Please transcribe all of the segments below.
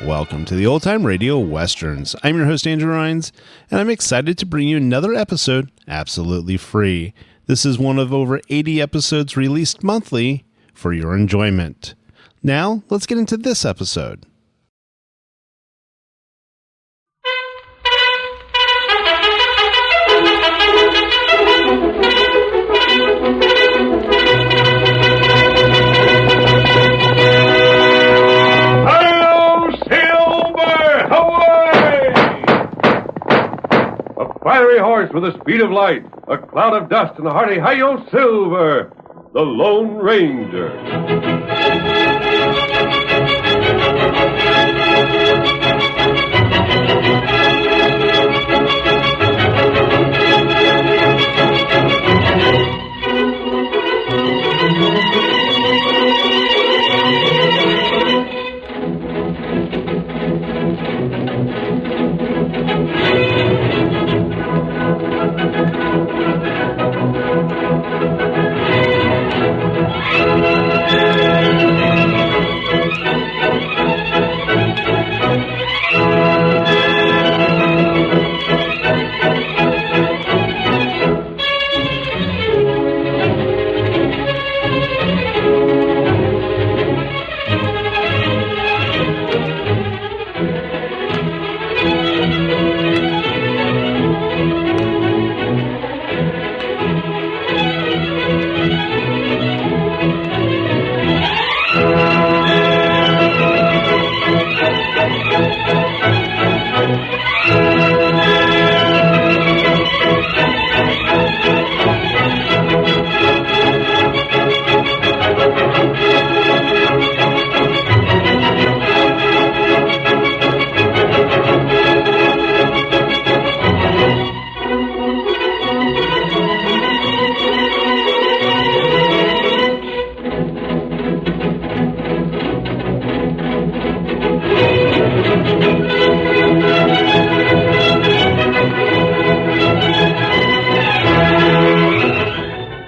Welcome to the Old Time Radio Westerns. I'm your host, Andrew Rines, and I'm excited to bring you another episode absolutely free. This is one of over 80 episodes released monthly for your enjoyment. Now, let's get into this episode. Fiery horse with the speed of light, a cloud of dust, and a hearty hi-yo Silver, the Lone Ranger.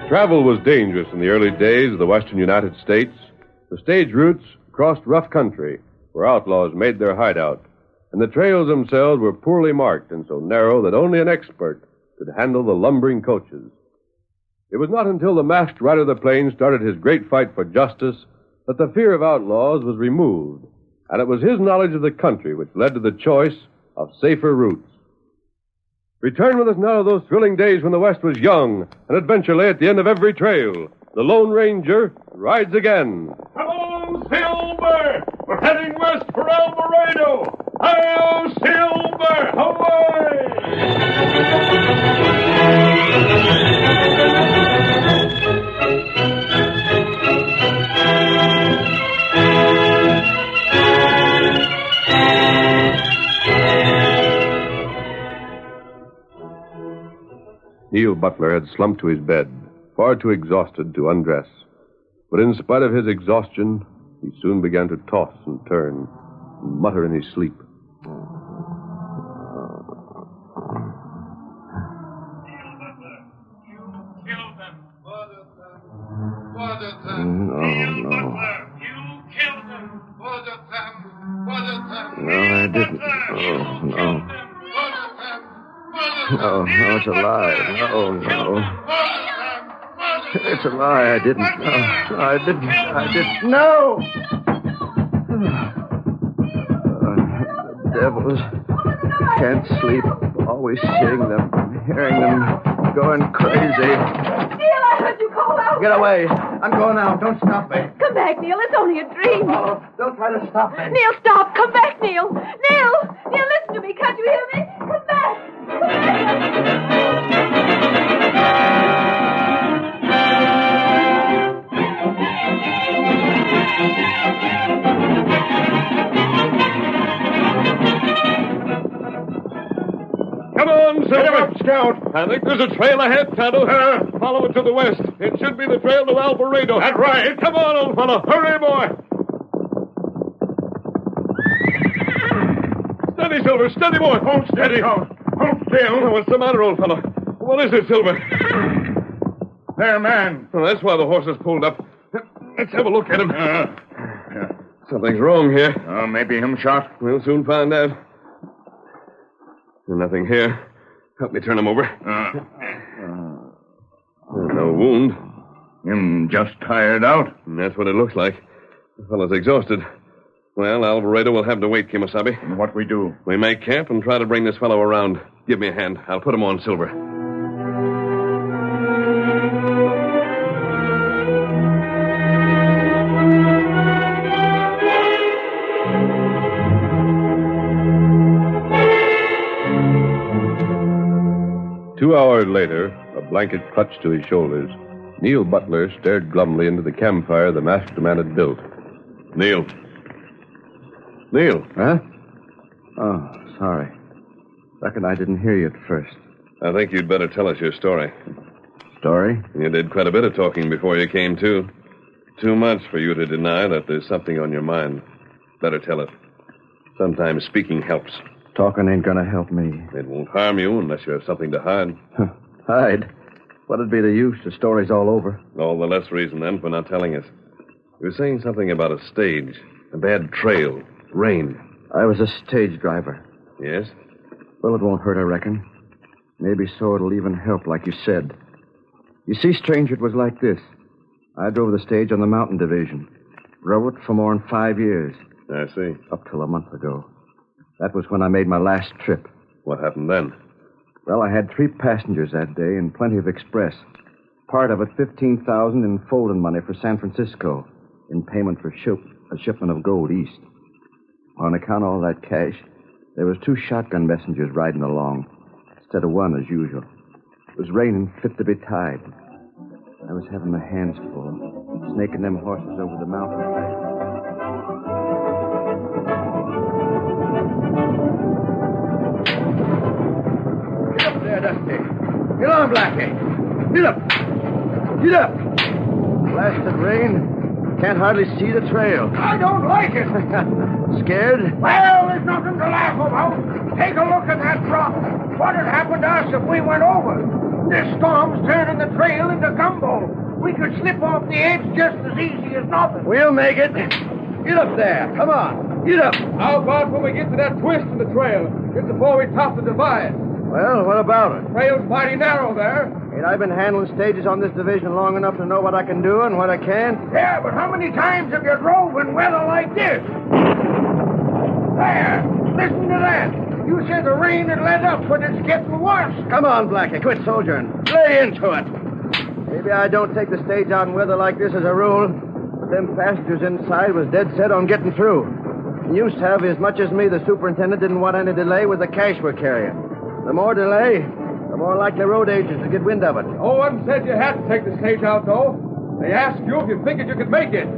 Travel was dangerous in the early days of the western United States. The stage routes crossed rough country where outlaws made their hideout, and the trails themselves were poorly marked and so narrow that only an expert could handle the lumbering coaches. It was not until the masked rider of the plains started his great fight for justice that the fear of outlaws was removed, and it was his knowledge of the country which led to the choice of safer routes. Return with us now to those thrilling days when the West was young and adventure lay at the end of every trail. The Lone Ranger rides again. Come on, Silver! We're heading west for Alvarado! Hi-yo, Silver! Neal Butler had slumped to his bed, far too exhausted to undress. But in spite of his exhaustion, he soon began to toss and turn and mutter in his sleep. No. You killed them. No, I didn't. Oh, no. No, it's a lie. No. It's a lie. I didn't. No, I didn't. No! The devils. I can't sleep. Always seeing them, hearing them, going crazy. Neal, I heard you call out. Get away. I'm going out. Don't stop me. Come back, Neal. It's only a dream. Oh, don't try to stop me. Neal, stop. Come back, Neal. Neal, listen to me. Can't you hear me? Come back. Come back. Come on, Silver. Scout. I think there's a trail ahead, Tonto. Follow it to the west. It should be the trail to Alvarado. That's right. Come on, old fellow. Hurry, boy. Steady, Silver. Steady, boy. Hold steady. Hold still. What's the matter, old fellow? What is it, Silver? There, man. Well, that's why the horse has pulled up. Let's have a look at him. Something's wrong here. Oh, maybe him shot. We'll soon find out. Nothing here. Help me turn him over. No wound. Him just tired out. And that's what it looks like. The fellow's exhausted. Well, Alvarado will have to wait, Kimasabi. And what we do? We make camp and try to bring this fellow around. Give me a hand. I'll put him on Silver. 2 hours later, a blanket clutched to his shoulders, Neal Butler stared glumly into the campfire the masked man had built. Neal. Neal. Huh? Oh, sorry. Reckon I didn't hear you at first. I think you'd better tell us your story. Story? You did quite a bit of talking before you came to. Too much for you to deny that there's something on your mind. Better tell it. Sometimes speaking helps. Talking ain't gonna help me. It won't harm you unless you have something to hide. Hide? What'd be the use? The story's all over. All the less reason, then, for not telling us. You were saying something about a stage, a bad trail, rain. I was a stage driver. Yes? Well, it won't hurt, I reckon. Maybe so it'll even help, like you said. You see, stranger, it was like this. I drove the stage on the mountain division. Drove it for more than 5 years. I see. Up till a month ago. That was when I made my last trip. What happened then? Well, I had 3 passengers that day and plenty of express. Part of it, $15,000 in folding money for San Francisco in payment for a shipment of gold east. On account of all that cash, there was 2 shotgun messengers riding along instead of 1 as usual. It was raining fit to be tied. I was having my hands full, snaking them horses over the mountain. Get up there, Dusty. Get on, Blackie. Get up. Get up. Blasted rain. Can't hardly see the trail. I don't like it. Scared? Well, there's nothing to laugh about. Take a look at that drop. What'd happen to us if we went over? This storm's turning the trail into gumbo. We could slip off the edge just as easy as nothing. We'll make it. Get up there. Come on. Get up. How about when we get to that twist in the trail? Just before we top the divide. Well, what about it? Trail's mighty narrow there. Ain't I been handling stages on this division long enough to know what I can do and what I can't? Yeah, but how many times have you drove in weather like this? There. Listen to that. You said the rain had let up, but it's getting worse. Come on, Blackie. Quit soldiering. Lay into it. Maybe I don't take the stage out in weather like this as a rule, but them passengers inside was dead set on getting through. And used to have as much as me, the superintendent didn't want any delay with the cash we're carrying. The more delay, the more likely road agents to get wind of it. No one said you had to take the stage out, though. They asked you if you figured you could make it.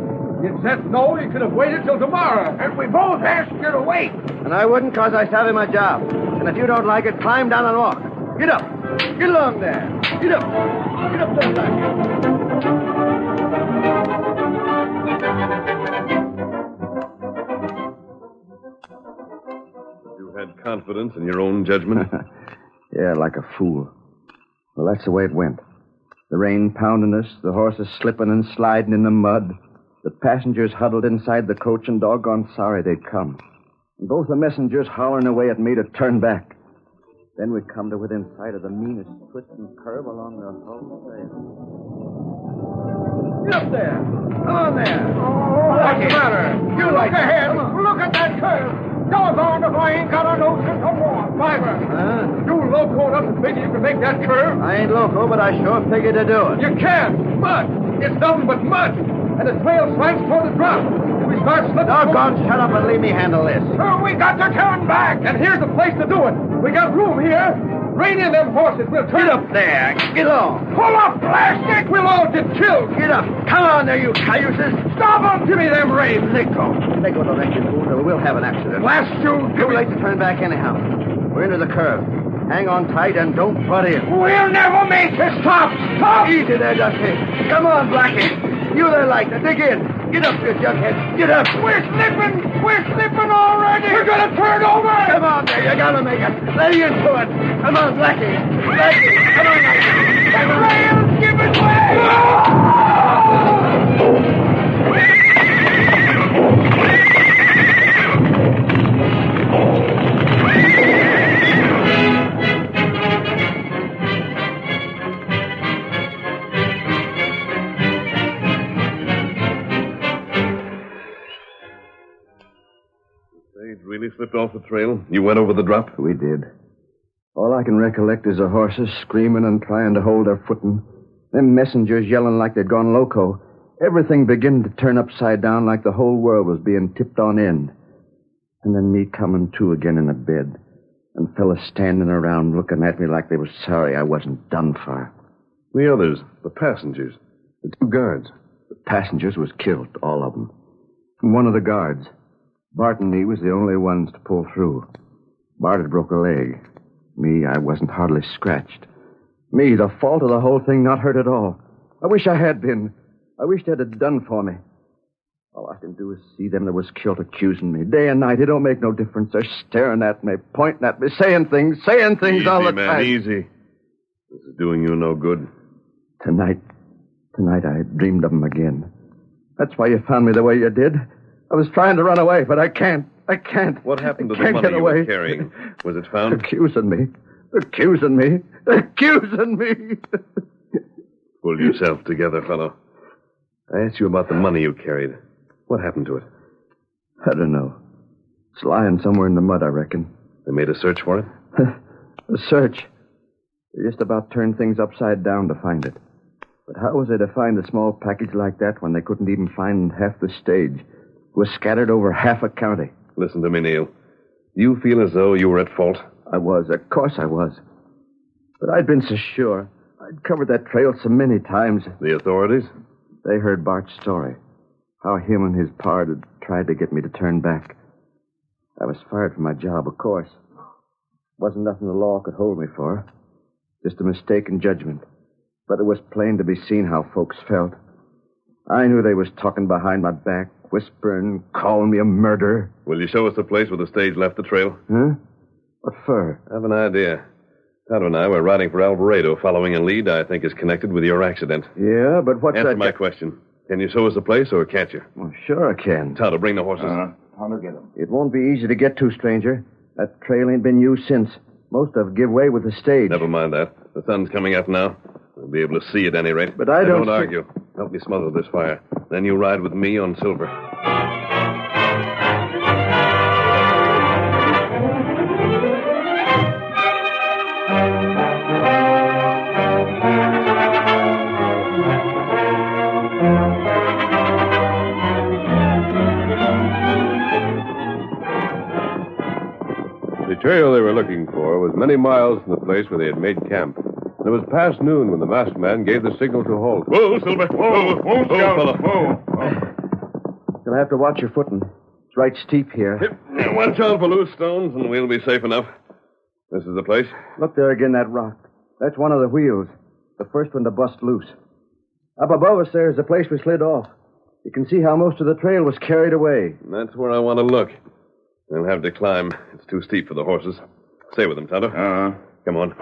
You said no, you could have waited till tomorrow. And we both asked you to wait. And I wouldn't, because I savvy my job. And if you don't like it, climb down and walk. Get up. Get along there. Get up. Get up there, Blackie. You had confidence in your own judgment? Yeah, like a fool. Well, that's the way it went. The rain pounding us, the horses slipping and sliding in the mud, the passengers huddled inside the coach and doggone sorry they'd come. And both the messengers hollering away at me to turn back. Then we come to within sight of the meanest twist and curve along the whole trail. Get up there! Come on there! Oh, what's the matter? You look ahead. Look at that curve. Doggone if I ain't got a notion to walk. Fiver! Huh? You loco enough to figure you can make that curve? I ain't loco, but I sure figured to do it. You can't! Mud! It's nothing but mud! And the trail slants toward the drop. If we start slipping... Doggone, shut up and leave me handle this. So we got to turn back. And here's the place to do it. We got room here. Rein in them horses. We'll turn... Get up there. Get along. Pull up, plastic. We'll all get killed. Get up. Come on there, you cayuses. Stop them. Give me them reins. Let go. Let go of that fool, or we'll have an accident. Blast you. Too late to turn back anyhow. We're into the curve. Hang on tight and don't butt in. We'll never make it. Stop. Stop. Easy there, Dusty. Come on, Blackie. You there, Lighter. Dig in. Get up, you jughead. Get up. We're slipping already. We're going to turn over. Come on. on there. You gotta make it. Lay into it. Come on, Blackie. Blackie, come on, Blackie. The rails, give it Really slipped off the trail? You went over the drop? We did. All I can recollect is the horses screaming and trying to hold their footing. Them messengers yelling like they'd gone loco. Everything beginning to turn upside down like the whole world was being tipped on end. And then me coming to again in the bed. And fellas standing around looking at me like they was sorry I wasn't done for. The others, the passengers, the 2 guards. The passengers was killed, all of them. And one of the guards. Bart and me was the only ones to pull through. Bart had broke a leg. Me, I wasn't hardly scratched. Me, the fault of the whole thing, not hurt at all. I wish I had been. I wish they'd have done for me. All I can do is see them that was killed accusing me. Day and night, it don't make no difference. They're staring at me, pointing at me, saying things Easy, all the man, time. Easy. This is doing you no good. Tonight I dreamed of them again. That's why you found me the way you did. I was trying to run away, but I can't. What happened to I the can't money get you away. were carrying? Was it found? Accusing me. Pull yourself together, fellow. I asked you about the money you carried. What happened to it? I don't know. It's lying somewhere in the mud, I reckon. They made a search for it? A search. They just about turned things upside down to find it. But how was they to find a small package like that when they couldn't even find half the stage? It was scattered over half a county. Listen to me, Neal. You feel as though you were at fault? I was. Of course I was. But I'd been so sure. I'd covered that trail so many times. The authorities? They heard Bart's story. How him and his pard had tried to get me to turn back. I was fired from my job, of course. Wasn't nothing the law could hold me for. Just a mistake in judgment. But it was plain to be seen how folks felt. I knew they was talking behind my back, whispering, calling me a murderer. Will you show us the place where the stage left the trail? Huh? What for? I have an idea. Tonto and I were riding for Alvarado, following a lead I think is connected with your accident. Yeah, but what's Answer that? my question. Can you show us the place, or can't you? Well, sure I can. Tonto, bring the horses. Hunter, get him. It won't be easy to get to, stranger. That trail ain't been used since. Most have give way with the stage. Never mind that. The sun's coming up now. We'll be able to see at any rate. But I don't Don't argue. Help me smother this fire. Then you ride with me on Silver. The trail they were looking for was many miles from the place where they had made camp. And it was past noon when the masked man gave the signal to halt. Whoa, Silver. Whoa, Scout. fella. You'll have to watch your footing. It's right steep here. Now, watch out for loose stones, and we'll be safe enough. This is the place. Look there again, that rock. That's one of the wheels. The first one to bust loose. Up above us there is the place we slid off. You can see how most of the trail was carried away. That's where I want to look. We'll have to climb. It's too steep for the horses. Stay with them, Tonto. Come on.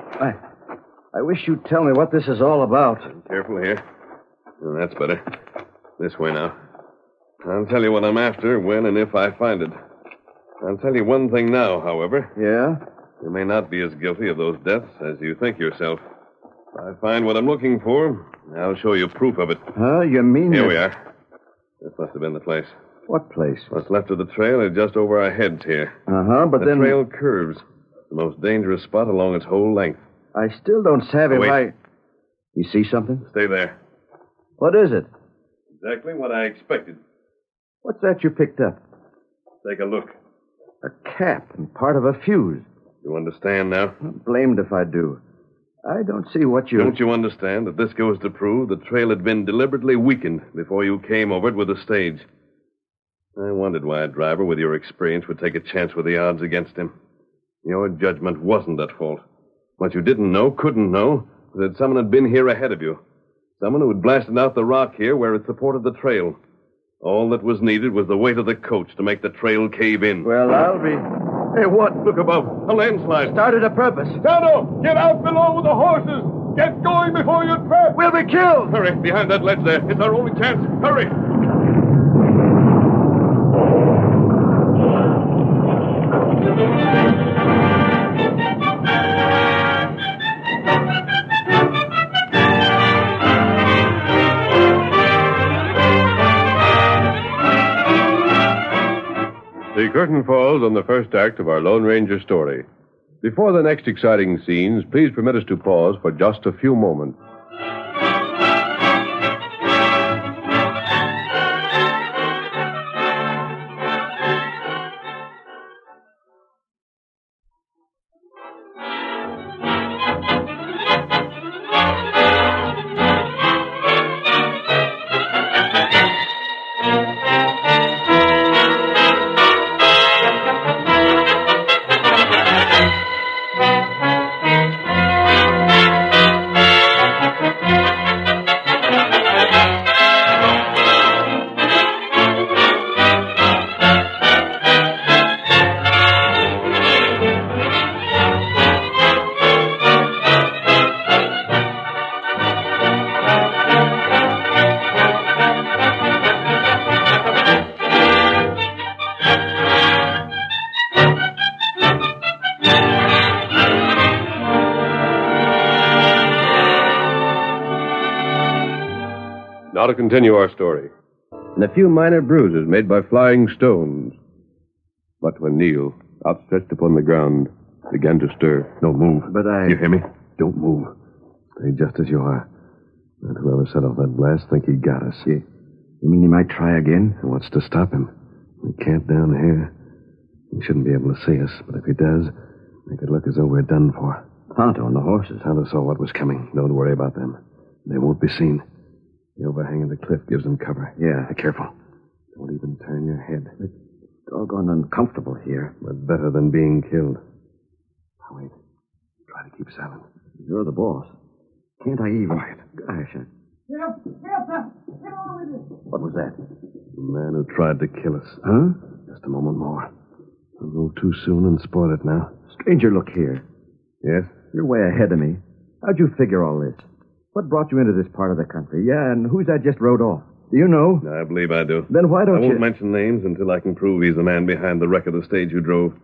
I wish you'd tell me what this is all about. Careful here. Oh, that's better. This way now. I'll tell you what I'm after when and if I find it. I'll tell you one thing now, however. Yeah? You may not be as guilty of those deaths as you think yourself. If I find what I'm looking for, I'll show you proof of it. Huh? You mean Here that- we are. This must have been the place. What place? What's left of the trail is just over our heads here. Uh-huh, but the then... trail curves. The most dangerous spot along its whole length. I still don't savvy Wait. why... You see something? Stay there. What is it? Exactly what I expected. What's that you picked up? Take a look. A cap and part of a fuse. You understand now? I'm blamed if I do. I don't see what you... Don't you understand that this goes to prove the trail had been deliberately weakened before you came over it with the stage? I wondered why a driver with your experience would take a chance with the odds against him. Your judgment wasn't at fault. What you didn't know, couldn't know, was that someone had been here ahead of you. Someone who had blasted out the rock here where it supported the trail. All that was needed was the weight of the coach to make the trail cave in. Well, I'll be... Hey, what? Look above. A landslide. Started a purpose. Tonto, get out below with the horses. Get going before you're trapped. We'll be killed. Hurry, behind that ledge there. It's our only chance. Hurry. The curtain falls on the first act of our Lone Ranger story. Before the next exciting scenes, please permit us to pause for just a few moments. Now to continue our story. And a few minor bruises made by flying stones. But when Neal, outstretched upon the ground, began to stir. Don't move. But You hear me? Don't move. Stay just as you are. And whoever set off that blast think he got us. You mean he might try again? What's to stop him? We can't down here. He shouldn't be able to see us, but if he does, make it look as though we're done for. Tonto and the horses. Tonto saw what was coming. Don't worry about them. They won't be seen. The overhang of the cliff gives them cover. Yeah. Be careful. Don't even turn your head. It's doggone uncomfortable here. But better than being killed. Now, wait. Try to keep silent. You're the boss. Can't I even... Quiet. Gosh. What was that? The man who tried to kill us. Huh? Just a moment more. I'll move too soon and spoil it now. Stranger, look here. Yes? You're way ahead of me. How'd you figure all this? What brought you into this part of the country? Yeah, and who's that just rode off? Do you know? I believe I do. Then why don't I you... won't mention names until I can prove he's the man behind the wreck of the stage you drove.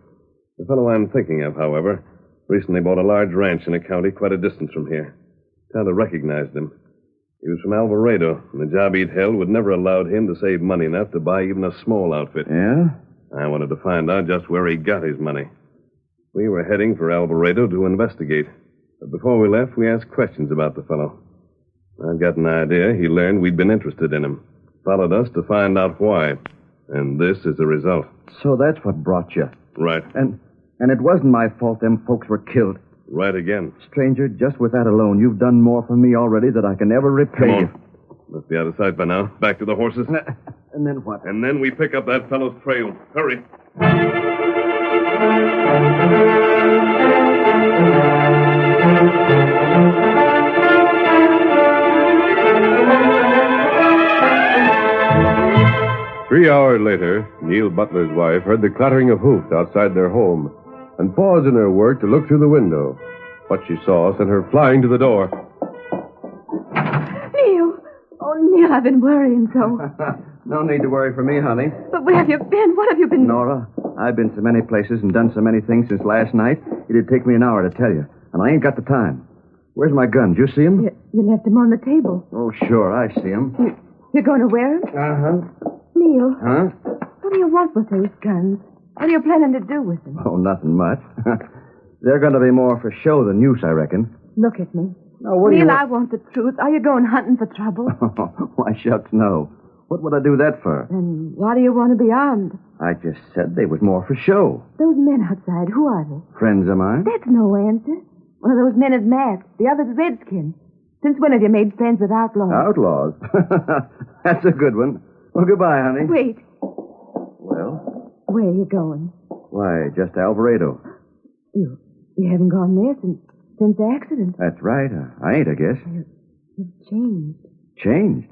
The fellow I'm thinking of, however, recently bought a large ranch in a county quite a distance from here. Tonto recognized him. He was from Alvarado, and the job he'd held would never allowed him to save money enough to buy even a small outfit. Yeah? I wanted to find out just where he got his money. We were heading for Alvarado to investigate. But before we left, we asked questions about the fellow. I got an idea he learned we'd been interested in him. Followed us to find out why. And this is the result. So that's what brought you. Right. And it wasn't my fault them folks were killed. Right again. Stranger, just with that alone, you've done more for me already than I can ever repay Come you. on. Must be out of sight by now. Back to the horses. And then what? And then we pick up that fellow's trail. Hurry. 3 hours later, Neal Butler's wife heard the clattering of hoofs outside their home and paused in her work to look through the window. What she saw sent her flying to the door. Neal! Oh, Neal, I've been worrying so. No need to worry for me, honey. But where have you been? What have you been... Nora, I've been to many places and done so many things since last night, it'd take me an hour to tell you. And I ain't got the time. Where's my gun? Did you see him? You left him on the table. Oh, sure, I see him. You're going to wear him? Uh-huh. Neal. Huh? What do you want with those guns? What are you planning to do with them? Oh, nothing much. They're going to be more for show than use, I reckon. Look at me. Now, what do Neal, you... I want the truth. Are you going hunting for trouble? Why, shucks, no. What would I do that for? Then why do you want to be armed? I just said they was more for show. Those men outside, who are they? Friends of mine? That's no answer. One of those men is masked. The other's redskin. Since when have you made friends with outlaws? Outlaws? That's a good one. Well, goodbye, honey. Wait. Well? Where are you going? Why, just Alvarado. You haven't gone there since the accident. That's right. I ain't, I guess. You've changed. Changed?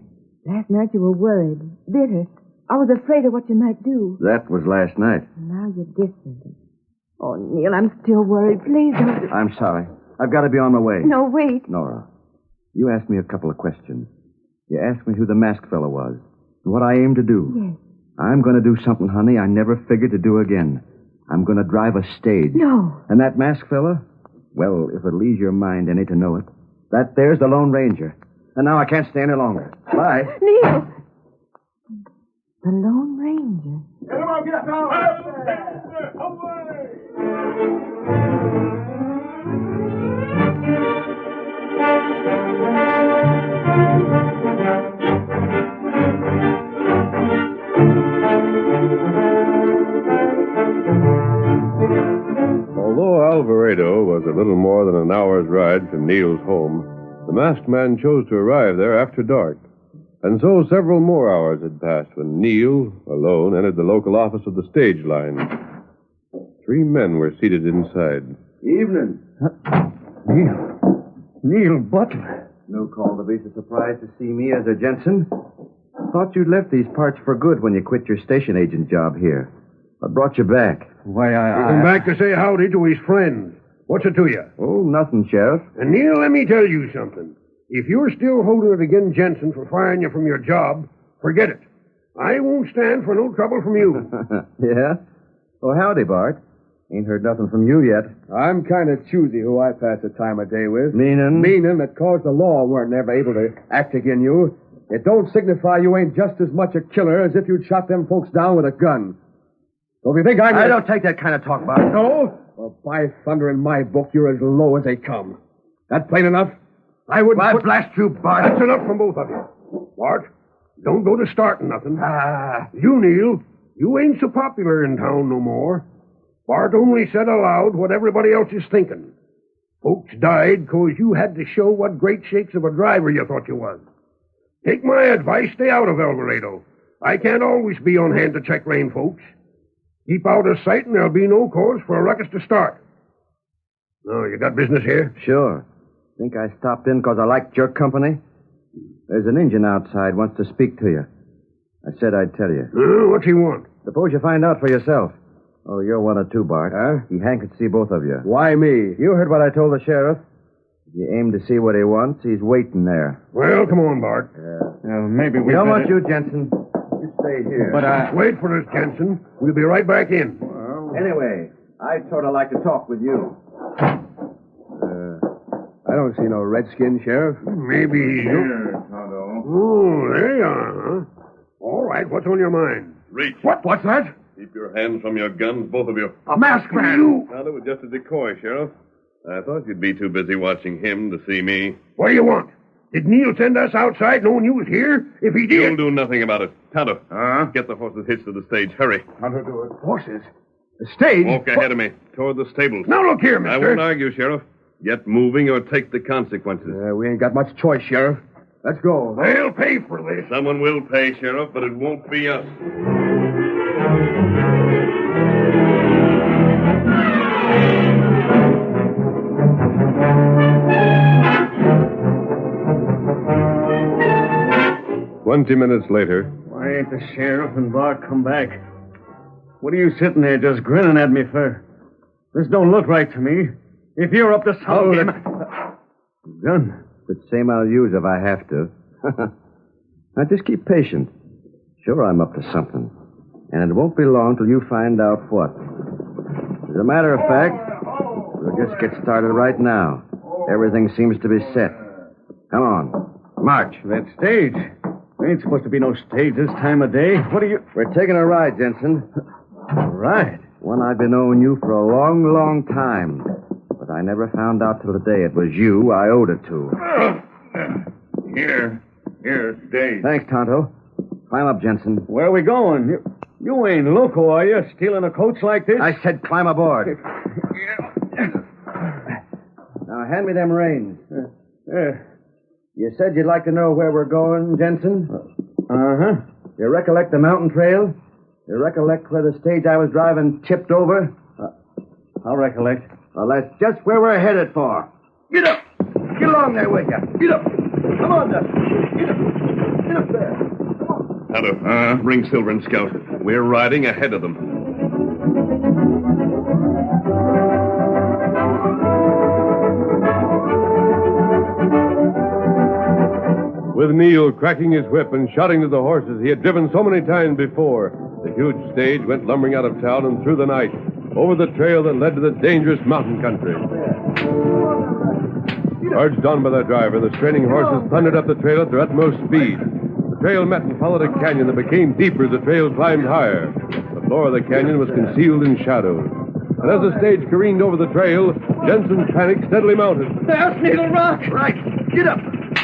Last night you were worried, bitter. I was afraid of what you might do. That was last night. And now you're distant. Oh, Neal, I'm still worried. Please don't... I'm sorry. I've got to be on my way. No, wait. Nora, you asked me a couple of questions. You asked me who the masked fellow was and what I aim to do. Yes. I'm going to do something, honey, I never figured to do again. I'm going to drive a stage. No. And that masked fella? Well, if it'll ease your mind any to know it, that there's the Lone Ranger. And now I can't stay any longer. Bye. Neal! The Lone Ranger. Get him out, get out! Away! Although Alvarado was a little more than an hour's ride from Neal's home, the masked man chose to arrive there after dark. And so several more hours had passed when Neal, alone, entered the local office of the stage line. 3 men were seated inside. Evening. Neal Butler. No call to be so surprised to see me as a Jensen. Thought you'd left these parts for good when you quit your station agent job here. What brought you back? Why, Come back to say howdy to his friends. What's it to you? Oh, nothing, Sheriff. And Neal, let me tell you something. If you're still holding it against Jensen for firing you from your job, forget it. I won't stand for no trouble from you. Yeah? Oh, howdy, Bart. Ain't heard nothing from you yet. I'm kind of choosy who I pass the time of day with. Meaning? Meaning that cause the law weren't never able to act agin you. It don't signify you ain't just as much a killer as if you'd shot them folks down with a gun. So if you think I don't take that kind of talk, Bart. No? Well, by thunder, in my book, you're as low as they come. That plain enough? I wouldn't Why, put... blast you, Bart. That's enough from both of you. Bart, don't go to starting nothing. You, Neal, you ain't so popular in town no more. Bart only said aloud what everybody else is thinking. Folks died 'cause you had to show what great shakes of a driver you thought you was. Take my advice, stay out of Alvarado. I can't always be on hand to check lane, folks. Keep out of sight and there'll be no cause for a ruckus to start. Oh, you got business here? Sure. Think I stopped in 'cause I liked your company? There's an Injun outside wants to speak to you. I said I'd tell you. What's he want? Suppose you find out for yourself. Oh, you're one of two, Bart. Huh? He hankered to see both of you. Why me? You heard what I told the sheriff. If you aim to see what he wants, he's waiting there. Well, come on, Bart. Maybe We don't want you, Jensen. You stay here. But Wait for us, Jensen. We'll be right back in. Anyway, I'd sort of like to talk with you. I don't see no redskin, Sheriff. Maybe. Oh, there you are, huh? All right, what's on your mind? Reach. What's that? Keep your hands from your guns, both of you. A masked man. Now, that was just a decoy, Sheriff. I thought you'd be too busy watching him to see me. What do you want? Did Neal send us outside knowing you was here? If he You'll did... do nothing about it. Tonto, get the horses hitched to the stage. Hurry. How to do it? Horses? The stage? Walk ahead of me, toward the stables. Now, look here, I mister. won't argue, Sheriff. Get moving or take the consequences. We ain't got much choice, Sheriff. Let's go. They'll pay for this. Someone will pay, Sheriff, but it won't be us. 20 minutes later. Why ain't the sheriff and Bart come back? What are you sitting there just grinning at me for? This don't look right to me. If you're up to some game... Gun. But same I'll use if I have to. Now, just keep patient. Sure, I'm up to something. And it won't be long till you find out what. As a matter of fact, we'll just get started right now. Everything seems to be set. Come on. March. That stage. There ain't supposed to be no stage this time of day. What are you... We're taking a ride, Jensen. A ride? One I've been owing you for a long, long time. But I never found out till the day it was you I owed it to. Here, stage. Thanks, Tonto. Climb up, Jensen. Where are we going? You ain't loco, are you? Stealing a coach like this? I said climb aboard. Now, hand me them reins. You said you'd like to know where we're going, Jensen? Uh-huh. You recollect the mountain trail? You recollect where the stage I was driving tipped over? I'll recollect. Well, that's just where we're headed for. Get up! Get along there with you. Get up! Come on, Dustin. Get up! Get up there. Come on. Tonto, bring Silver and Scout. We're riding ahead of them. with Neal cracking his whip and shouting to the horses he had driven so many times before, the huge stage went lumbering out of town and through the night, over the trail that led to the dangerous mountain country. Urged on by their driver, the straining horses thundered up the trail at their utmost speed. The trail met and followed a canyon that became deeper as the trail climbed higher. The floor of the canyon was concealed in shadows. And as the stage careened over the trail, Jensen's panic steadily mounted. There's Needle Rock. Right. Get up.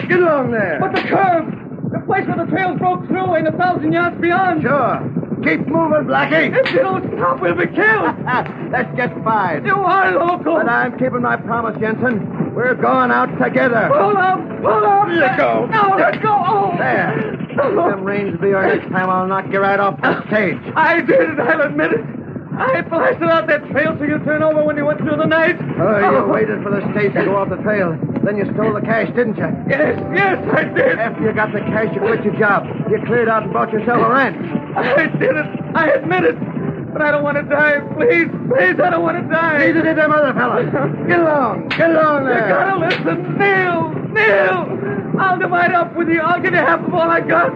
Get along there. But the curve. The place where the trails broke through ain't 1,000 yards beyond. Sure. Keep moving, Blackie. If you don't stop, we'll be killed. Let's get 5. You are local. But I'm keeping my promise, Jensen. We're going out together. Pull up. Pull up. Let go. No, let go. Oh. There. Them reins will be our next time. I'll knock you right off the stage. I did it. I'll admit it. I blasted out that trail so you turn over when you went through the night. Oh, you waited for the stage to go off the trail. Then you stole the cash, didn't you? Yes, I did. After you got the cash, you quit your job. You cleared out and bought yourself a ranch. I did it. I admit it. But I don't want to die. Please, I don't want to die. Neither did them other fellas. Get along. Get along there. You gotta listen. Neal. I'll divide up with you. I'll give you half of all I got.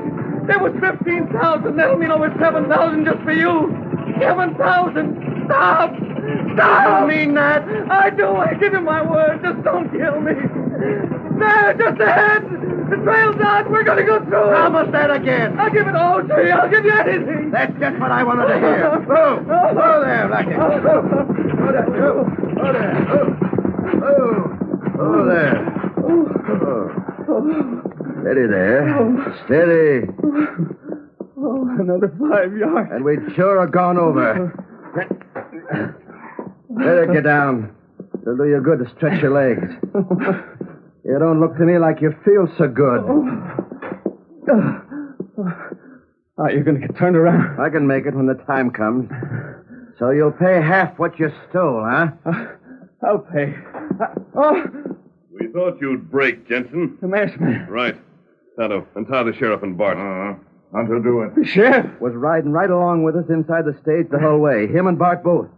There was 15,000. That'll mean over 7,000 just for you. 7,000. Stop. I mean that. I do. I give you my word. Just don't kill me. There, just ahead. The trail's out. We're going to go through it. Promise that again. I'll give it all to you. I'll give you anything. That's just what I wanted to hear. Go. Go there, Blackie. Go. Go there. Go there. Go there. Steady there. Steady. Oh, another 5 yards. And we'd sure have gone over. Better get down. It'll do you good to stretch your legs. You don't look to me like you feel so good. Are you going to get turned around? I can make it when the time comes. So you'll pay half what you stole, huh? I'll pay. We thought you'd break, Jensen. The masked man. Right. Tonto, untie the sheriff and Bart. Hunter, do it. The sheriff. Was riding right along with us inside the stage the whole way. Him and Bart both.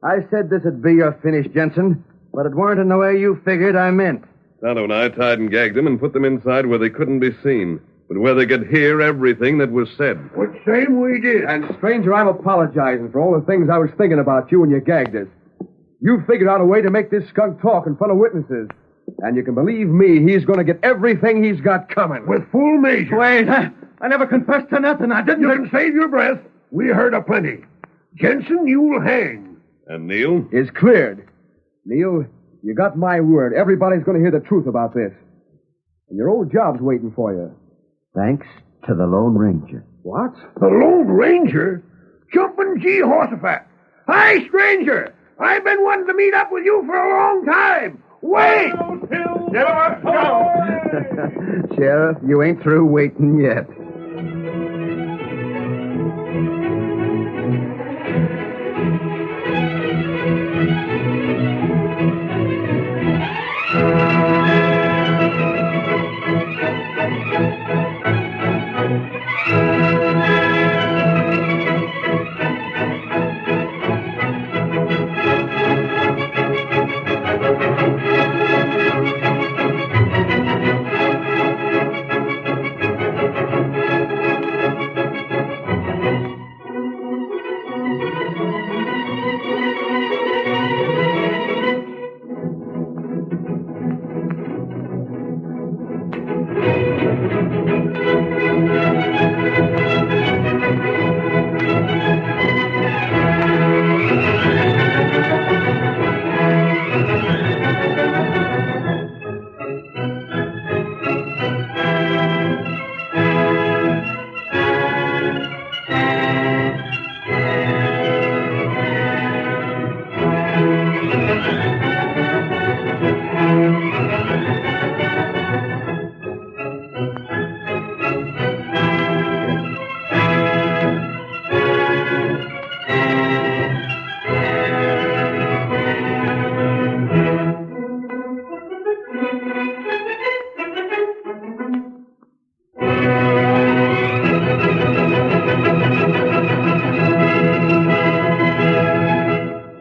I said this'd be your finish, Jensen, but it weren't in the way you figured I meant. Tonto and I tied and gagged them and put them inside where they couldn't be seen, but where they could hear everything that was said. Which same we did. And, stranger, I'm apologizing for all the things I was thinking about you when you gagged us. You figured out a way to make this skunk talk in front of witnesses. And you can believe me, he's going to get everything he's got coming. With full measure. Wait, I never confessed to nothing. I didn't. You can save your breath. We heard a plenty. Jensen, you'll hang. And Neal? Is cleared. Neal, you got my word. Everybody's going to hear the truth about this. And your old job's waiting for you. Thanks to the Lone Ranger. What? The Lone Ranger? Jumping Jehoshaphat. Hi, stranger. I've been wanting to meet up with you for a long time. Wait! Sheriff, you ain't through waiting yet.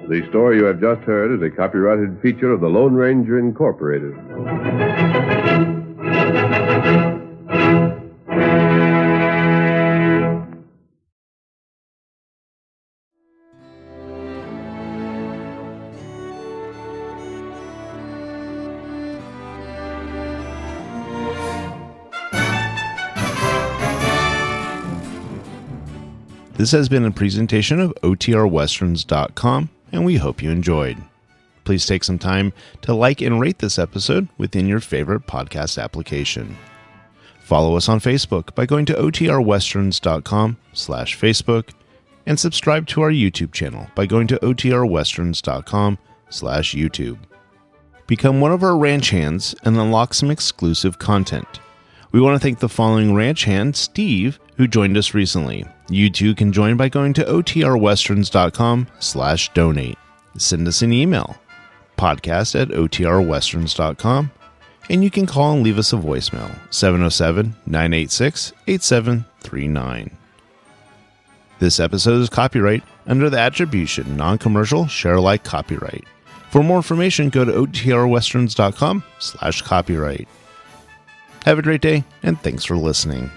The story you have just heard is a copyrighted feature of the Lone Ranger Incorporated. This has been a presentation of OTRWesterns.com, and we hope you enjoyed. Please take some time to like and rate this episode within your favorite podcast application. Follow us on Facebook by going to OTRWesterns.com/Facebook, and subscribe to our YouTube channel by going to OTRWesterns.com/YouTube. Become one of our ranch hands and unlock some exclusive content. We want to thank the following ranch hand, Steve, who joined us recently. You too can join by going to OTRWesterns.com/donate. Send us an email, podcast@OTRWesterns.com, and you can call and leave us a voicemail, 707-986-8739. This episode is copyright under the attribution, non-commercial, share-alike copyright. For more information, go to OTRWesterns.com/copyright. Have a great day, and thanks for listening.